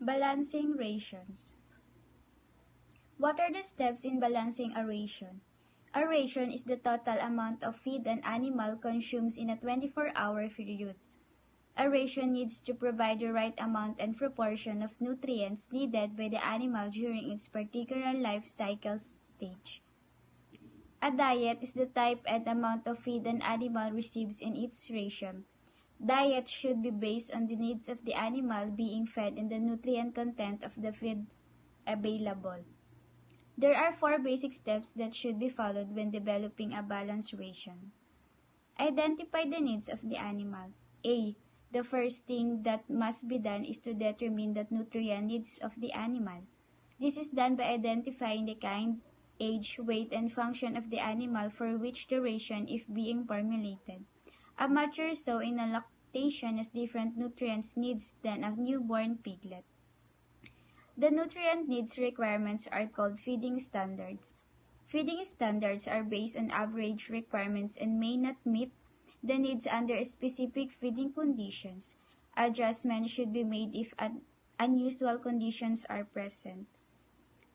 Balancing rations. What are the steps in balancing a ration? A ration is the total amount of feed an animal consumes in a 24-hour period. A ration needs to provide the right amount and proportion of nutrients needed by the animal during its particular life cycle stage. A diet is the type and amount of feed an animal receives in its ration. Diet should be based on the needs of the animal being fed and the nutrient content of the feed available. There are 4 basic steps that should be followed when developing a balanced ration. Identify the needs of the animal. A. The first thing that must be done is to determine the nutrient needs of the animal. This is done by identifying the kind, age, weight, and function of the animal for which the ration is being formulated. A mature sow in a lactation has different nutrients needs than a newborn piglet. The nutrient needs requirements are called feeding standards. Feeding standards are based on average requirements and may not meet the needs under specific feeding conditions. Adjustments should be made if unusual conditions are present.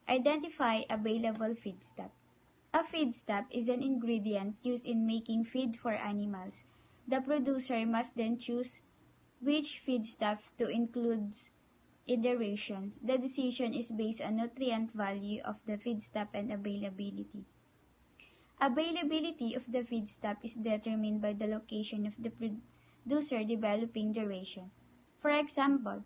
Identify available feedstuff. A feedstuff is an ingredient used in making feed for animals. The producer must then choose which feedstuff to include in the ration. The decision is based on nutrient value of the feedstuff and availability. Availability of the feedstuff is determined by the location of the producer developing the ration. For example,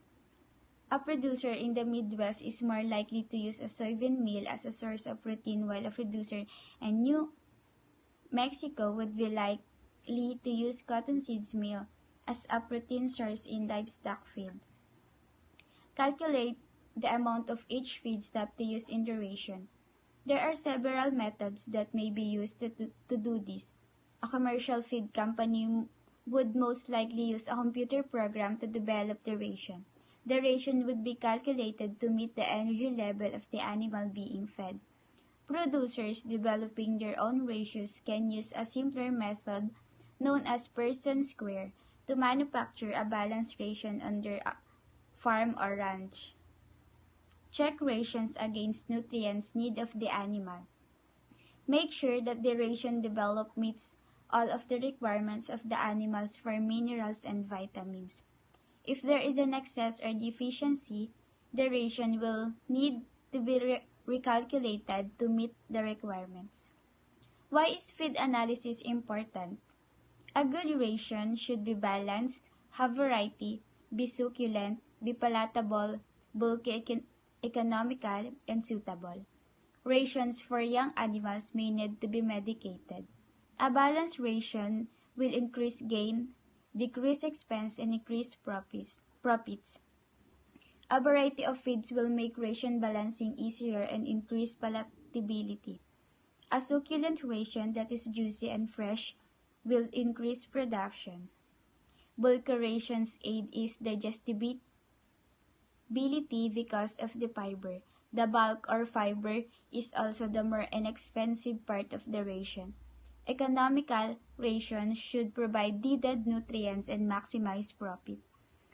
a producer in the Midwest is more likely to use a soybean meal as a source of protein, while a producer in New Mexico would be likely to use cottonseed meal as a protein source in livestock feed. Calculate the amount of each feedstuff to use in the ration. There are several methods that may be used to do this. A commercial feed company would most likely use a computer program to develop the ration. The ration would be calculated to meet the energy level of the animal being fed. Producers developing their own ratios can use a simpler method known as person square to manufacture a balanced ration on their farm or ranch. Check rations against nutrients need of the animal. Make sure that the ration developed meets all of the requirements of the animals for minerals and vitamins. If there is an excess or deficiency, the ration will need to be recalculated to meet the requirements. Why is feed analysis important? A good ration should be balanced, have variety, be succulent, be palatable, bulky, economical, and suitable. Rations for young animals may need to be medicated. A balanced ration will increase gain, decrease expense, and increase profits. A variety of feeds will make ration balancing easier and increase palatability. A succulent ration that is juicy and fresh will increase production. Bulky rations aid its digestibility because of the fiber. The bulk or fiber is also the more inexpensive part of the ration. Economical rations should provide needed nutrients and maximize profit.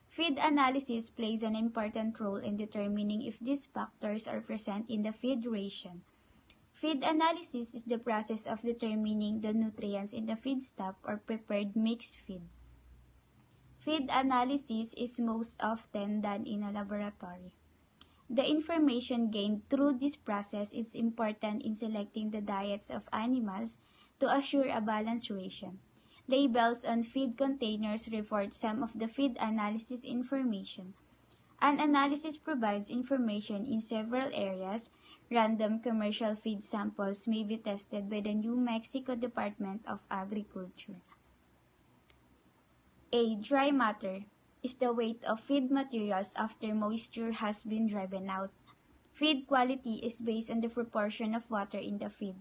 Feed analysis plays an important role in determining if these factors are present in the feed ration. Feed analysis is the process of determining the nutrients in the feedstuff or prepared mixed feed. Feed analysis is most often done in a laboratory. The information gained through this process is important in selecting the diets of animals to assure a balanced ration. Labels on feed containers report some of the feed analysis information. An analysis provides information in several areas. Random commercial feed samples may be tested by the New Mexico Department of Agriculture. A dry matter is the weight of feed materials after moisture has been driven out. Feed quality is based on the proportion of water in the feed.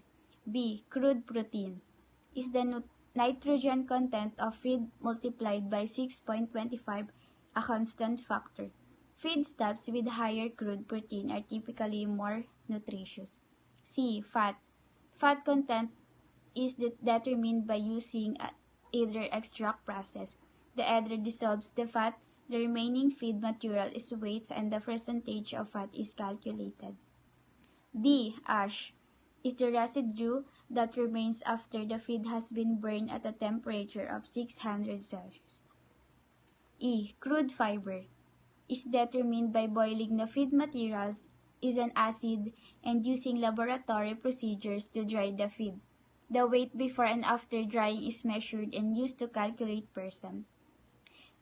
B. Crude protein is the nitrogen content of feed multiplied by 6.25, a constant factor. Feedstuffs with higher crude protein are typically more nutritious. C. Fat. Fat content is determined by using either extract process. The either dissolves the fat The remaining feed material is weighed and the percentage of fat is calculated. D. Ash is the residue that remains after the feed has been burned at a temperature of 600 Celsius. E. Crude fiber is determined by boiling the feed materials is an acid and using laboratory procedures to dry the feed. The weight before and after drying is measured and used to calculate %.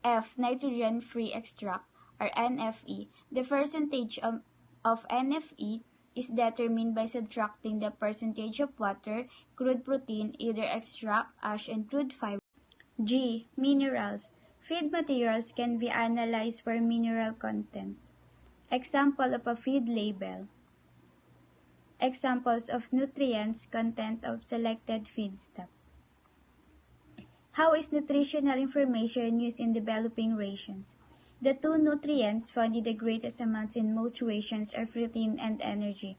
F. Nitrogen-free extract, or NFE. The percentage of NFE is determined by subtracting the percentage of water, crude protein, either extract, ash, and crude fiber. G. Minerals. Feed materials can be analyzed for mineral content. Example of a feed label. Examples of nutrients content of selected feedstuff. How is nutritional information used in developing rations? The two nutrients found in the greatest amounts in most rations are protein and energy.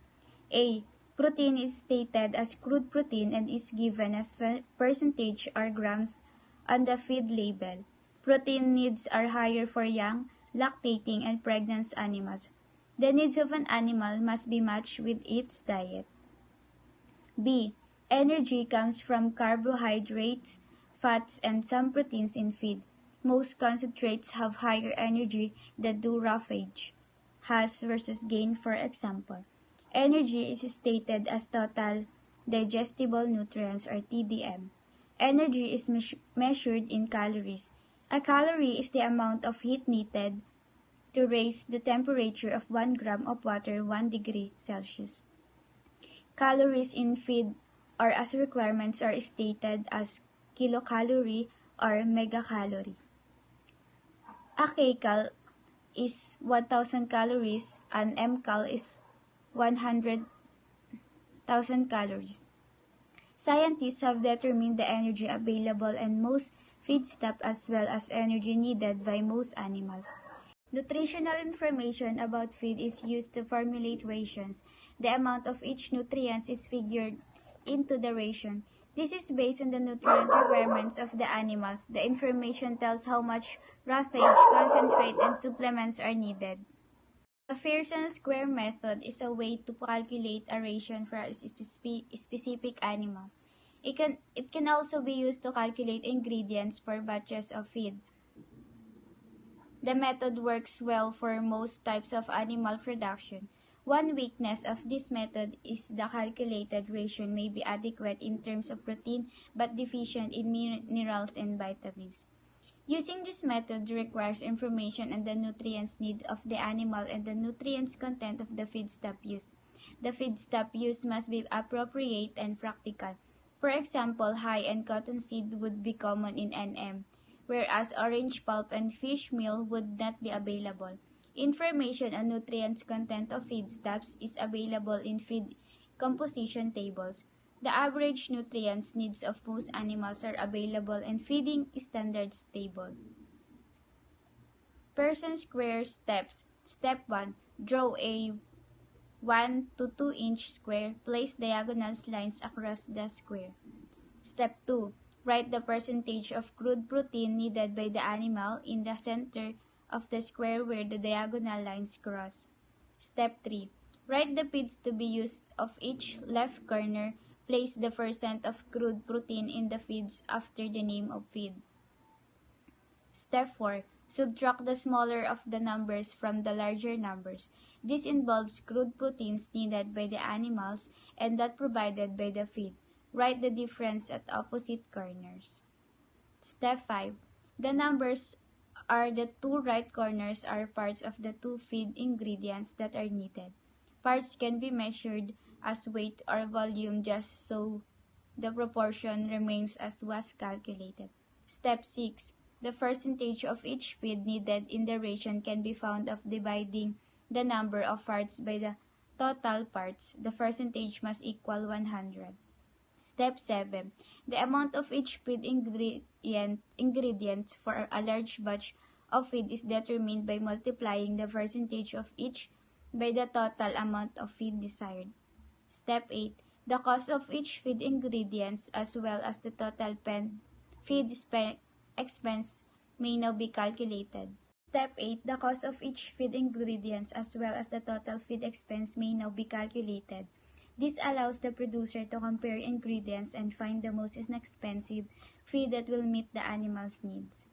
A. Protein is stated as crude protein and is given as percentage or grams on the feed label. Protein needs are higher for young, lactating, and pregnant animals. The needs of an animal must be matched with its diet. B. Energy comes from carbohydrates, fats, and some proteins in feed. Most concentrates have higher energy than do roughage, has versus gain, for example. Energy is stated as total digestible nutrients, or TDN. Energy is measured in calories. A calorie is the amount of heat needed to raise the temperature of 1 gram of water 1 degree Celsius. Calories in feed or as requirements are stated as kilocalorie or megacalorie. A kcal is 1,000 calories and mcal is 100,000 calories. Scientists have determined the energy available in most feedstuff as well as energy needed by most animals. Nutritional information about feed is used to formulate rations. The amount of each nutrient is figured into the ration. This is based on the nutrient requirements of the animals. The information tells how much roughage, concentrate, and supplements are needed. The Pearson square method is a way to calculate a ration for a specific animal. It can also be used to calculate ingredients for batches of feed. The method works well for most types of animal production. One weakness of this method is the calculated ration may be adequate in terms of protein but deficient in minerals and vitamins. Using this method requires information on the nutrients need of the animal and the nutrients content of the feedstuff used. The feedstuff used must be appropriate and practical. For example, high-end cottonseed would be common in NM, whereas orange pulp and fish meal would not be available. Information on nutrients content of feedstuffs is available in feed composition tables. The average nutrients needs of most animals are available in feeding standards table. Pearson square steps. Step 1. Draw a 1 to 2 inch square. Place diagonal lines across the square. Step 2. Write the percentage of crude protein needed by the animal in the center of the square where the diagonal lines cross. Step 3. Write the feeds to be used of each left corner. Place the percent of crude protein in the feeds after the name of feed. Step 4. Subtract the smaller of the numbers from the larger numbers. This involves crude proteins needed by the animals and that provided by the feed. Write the difference at opposite corners. Step 5. The numbers are the two right corners are parts of the two feed ingredients that are needed. Parts can be measured as weight or volume just so the proportion remains as was calculated. Step 6. The percentage of each feed needed in the ration can be found of dividing the number of parts by the total parts. The percentage must equal 100. Step 7. The amount of each feed ingredient for a large batch of feed is determined by multiplying the percentage of each by the total amount of feed desired. Step 8. The cost of each feed ingredients as well as the total feed expense may now be calculated. Step 8. The cost of each feed ingredients as well as the total feed expense may now be calculated. This allows the producer to compare ingredients and find the most inexpensive feed that will meet the animal's needs.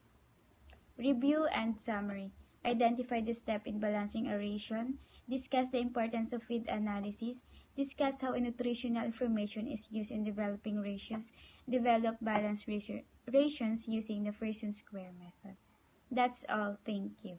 Review and summary. Identify the step in balancing a ration. Discuss the importance of feed analysis. Discuss how nutritional information is used in developing ratios. Develop balanced rations using the Person Square method. That's all. Thank you.